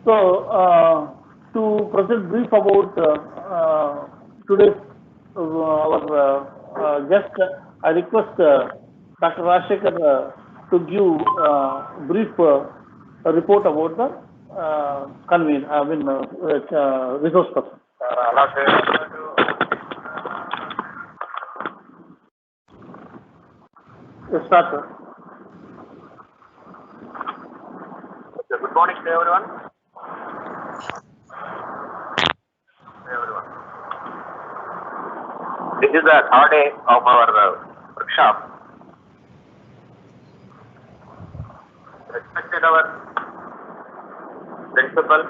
So, to present brief about today's our guest, I request Dr. Rajshekhar to give brief report about the resource person. Yes, start, sir. Good morning to everyone. This is the third day of our workshop. Respected our principal,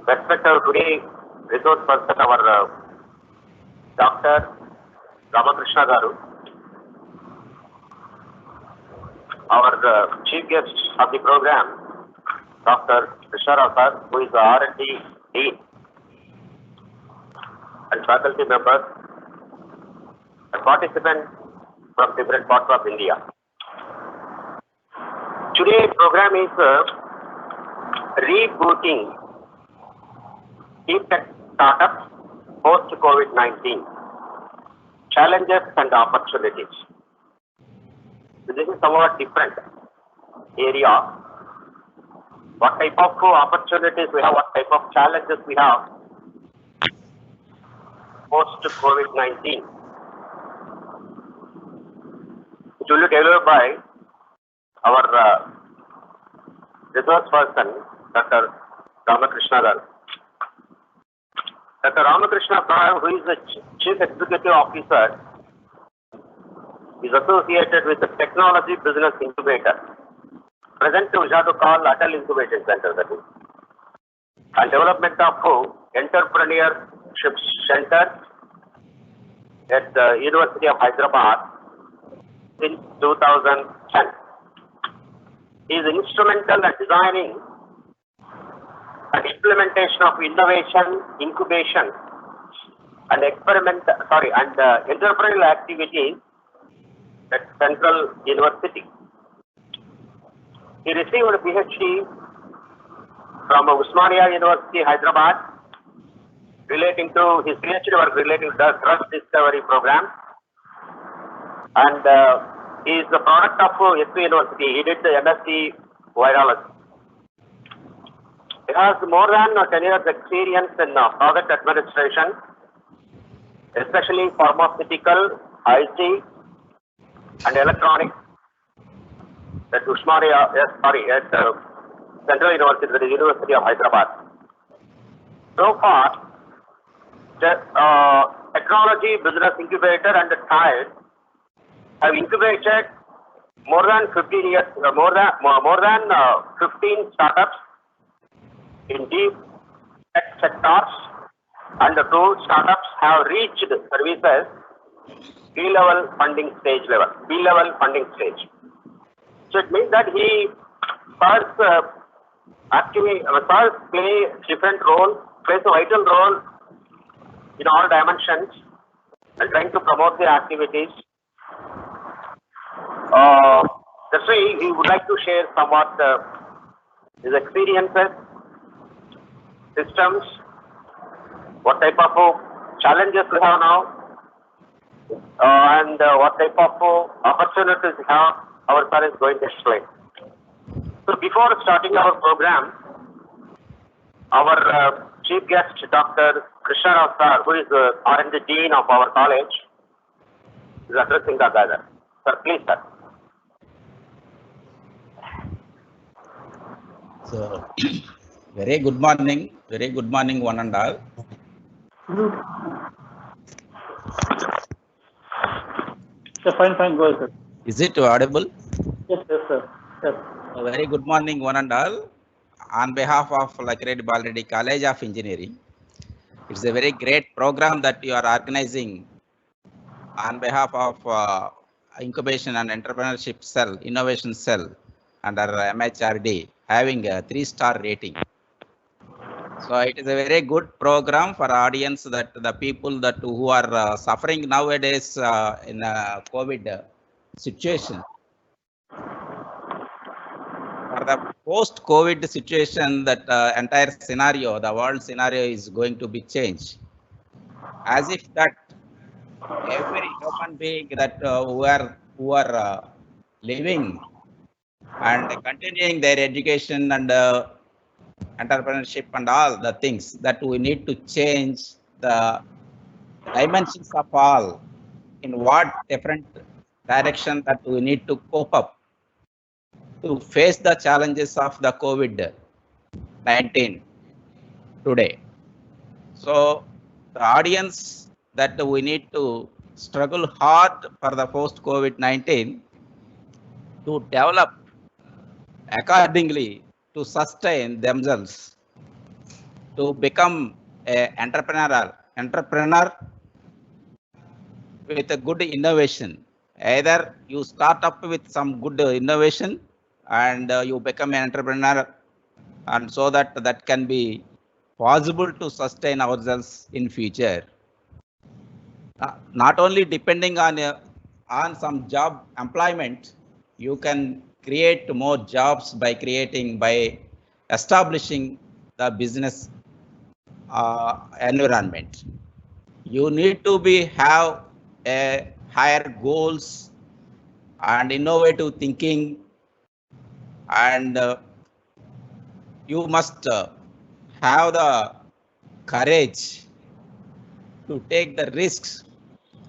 respect our today resource person, our Dr. Ramakrishna Garu, our chief guest of the program, Dr. Krishna Rao sir, who is the R&D Dean, and faculty members and participants from different parts of India. Today's program is rebooting deep tech startups post COVID-19, challenges and opportunities. So this is somewhat different area. What type of opportunities we have, what type of challenges we have post COVID-19. It will be delivered by our resource person, Dr. Ramakrishna Garu. Dr. Ramakrishna Garu, who is the Chief Executive Officer, is associated with the Technology Business Incubator, present to Ujadu call Atal Incubation Center, that is, and development of Entrepreneurship Center at the University of Hyderabad in 2010. He is instrumental in designing and implementation of innovation, incubation, and entrepreneurial activities at Central University. He received a PhD from Osmania University, Hyderabad, relating to his PhD work relating to the drug discovery program, and he is the product of SP University. He did the MSc Virology. He has more than 10 years experience in product administration, especially pharmaceutical, IT, and electronics at Osmania, at Central University, the University of Hyderabad. So far, the Technology Business Incubator and TIDE have incubated more than 15 startups in deep tech sectors, and the 2 startups have reached services B-level funding stage. So it means that he first plays a vital role in all dimensions and trying to promote the activities. That's why he would like to share somewhat his experiences, systems, what type of challenges we have now, and what type of opportunities we have. Our sir is going to explain. So before starting our program, our chief guest, Dr. Krishna Rao sir, who is the R&D Dean of our college, is addressing the gather. Sir, please, sir. So, very good morning, one and all. Yeah, fine, go ahead, sir. Is it audible? Yes, sir. Yes. A very good morning, one and all. On behalf of Lakhireddy Balareddy College of Engineering, it's a very great program that you are organizing on behalf of Incubation and Entrepreneurship Cell, Innovation Cell under MHRD, having a 3-star rating. So it is a very good program for audience, that the people that who are suffering nowadays in a COVID situation. For the post-COVID situation, that entire scenario, the world scenario is going to be changed. As if that every human being that who are living and continuing their education and entrepreneurship and all the things, that we need to change the dimensions of all, in what different direction that we need to cope up to face the challenges of the COVID-19 today. So the audience that we need to struggle hard for the post-COVID-19 to develop accordingly to sustain themselves, to become an entrepreneur with a good innovation. Either you start up with some good innovation and you become an entrepreneur, and so that can be possible to sustain ourselves in future. Not only depending on some job employment, you can create more jobs by establishing the business environment. You need to have a higher goals and innovative thinking, and you must have the courage to take the risks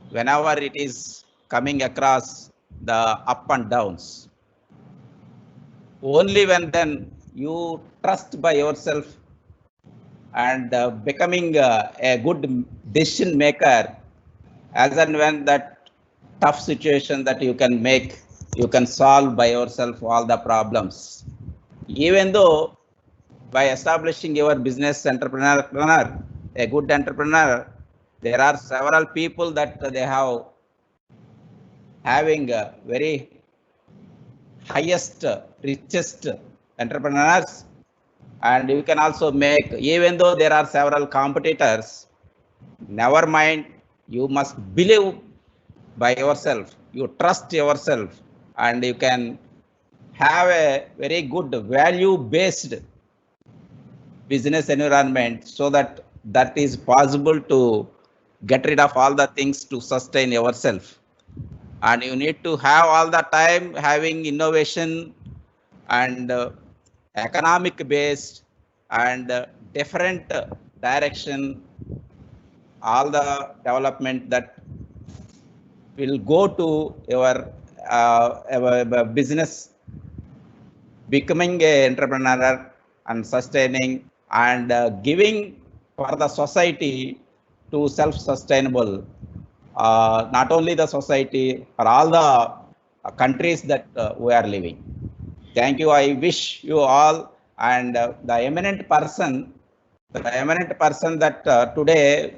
whenever it is coming across the up and downs. Only when then you trust by yourself and becoming a good decision maker, as and when that tough situation that you can make, you can solve by yourself all the problems. Even though by establishing your business entrepreneur, a good entrepreneur, there are several people that they have having very highest, richest entrepreneurs, and you can also make, even though there are several competitors, never mind, you must believe by yourself, you trust yourself, and you can have a very good value-based business environment, so that is possible to get rid of all the things to sustain yourself. And you need to have all the time having innovation and economic based and different direction, all the development that will go to your business, becoming an entrepreneur and sustaining and giving for the society to self-sustainable, not only the society, for all the countries that we are living. Thank you. I wish you all, and the eminent person that today,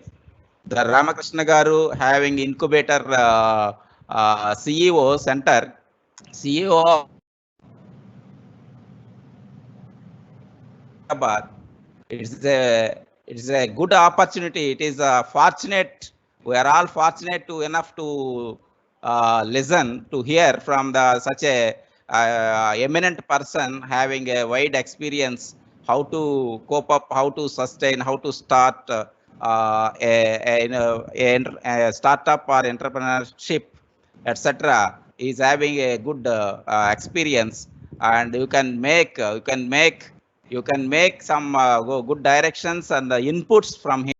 the Ramakrishna Garu having incubator CEO center, CEO of it's a good opportunity. It is fortunate. We are all fortunate enough to listen, to hear from such a eminent person having a wide experience, how to cope up, how to sustain, how to start a startup or entrepreneurship, etc. Is having a good experience, and you can make some good directions and inputs from him.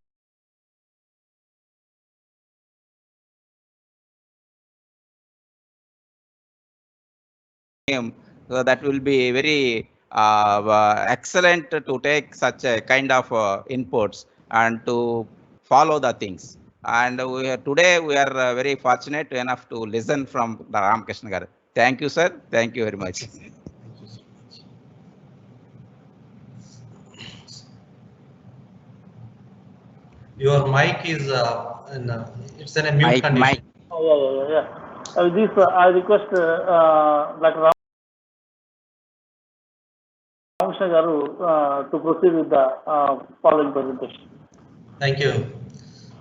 So that will be very excellent to take such a kind of inputs and to follow the things. And today we are very fortunate enough to listen from the Ramakrishna Garu. Thank you, sir. Thank you very much. Your mic is it's in a mute condition. Oh, yeah. This I request Dr. Ramakrishna Garu to proceed with the following presentation. Thank you.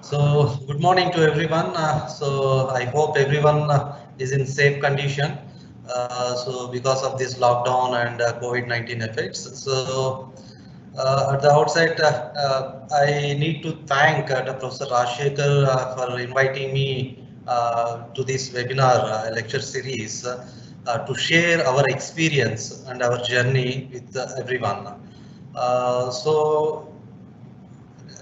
So good morning to everyone. So I hope everyone is in safe condition. So because of this lockdown and COVID-19 effects, so at the outset, I need to thank Professor Rajshekhar for inviting me to this webinar lecture series to share our experience and our journey with everyone. So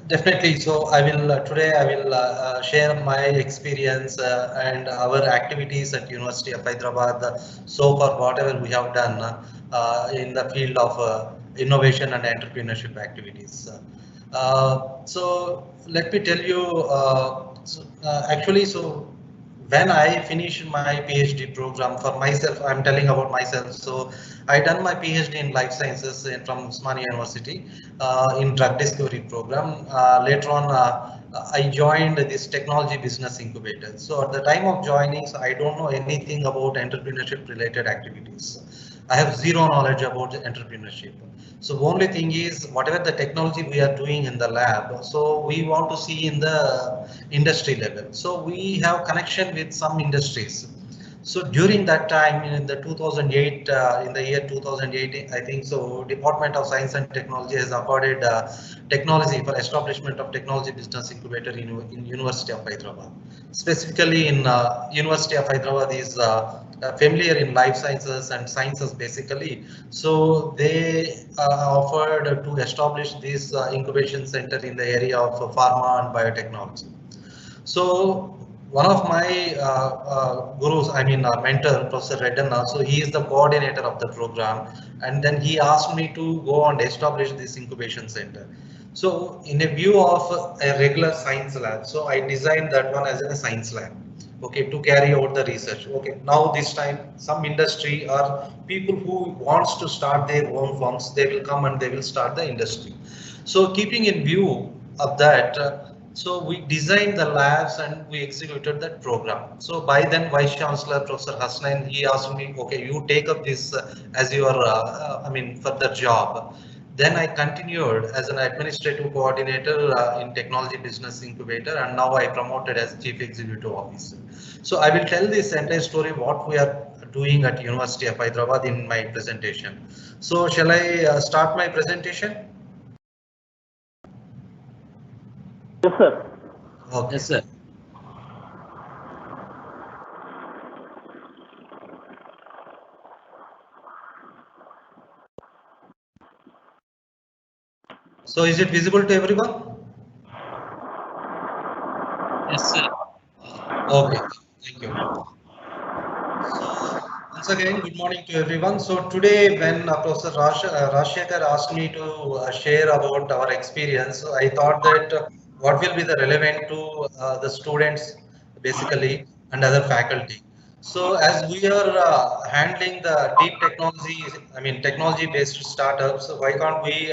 definitely. So I will today I will share my experience and our activities at University of Hyderabad so far, whatever we have done in the field of innovation and entrepreneurship activities. So let me tell you, actually, so when I finished my PhD program for myself, I'm telling about myself. So I done my PhD in life sciences from Usmania University in drug discovery program. Later on, I joined this technology business incubator. So at the time of joining, so I don't know anything about entrepreneurship related activities. I have zero knowledge about entrepreneurship. So only thing is whatever the technology we are doing in the lab, so we want to see in the industry level. So we have connection with some industries. So during that time in the 2008, in the year 2008, I think so, Department of Science and Technology has accorded technology for establishment of technology business incubator in University of Hyderabad. Specifically in University of Hyderabad is familiar in life sciences and sciences basically. So they offered to establish this incubation center in the area of pharma and biotechnology. So one of my gurus, I mean mentor, Professor Redden, so he is the coordinator of the program, and then he asked me to go and establish this incubation center. So in a view of a regular science lab, so I designed that one as a science lab, okay, to carry out the research. Okay, now this time some industry or people who wants to start their own firms, they will come and they will start the industry. So keeping in view of that, so we designed the labs and we executed that program. So by then Vice Chancellor Professor Hasnain, he asked me, okay, you take up this as your, I mean, further job. Then I continued as an administrative coordinator in technology business incubator, and now I promoted as chief executive officer. So I will tell this entire story what we are doing at University of Hyderabad in my presentation. So shall I start my presentation? Yes, sir. Okay. Yes, sir. So is it visible to everyone? Yes, sir. Okay, thank you. So once again, good morning to everyone. So today when Professor Rajshekhar asked me to share about our experience, I thought that what will be the relevant to the students basically and other faculty. So as we are handling the deep technology, I mean technology based startups, why can't we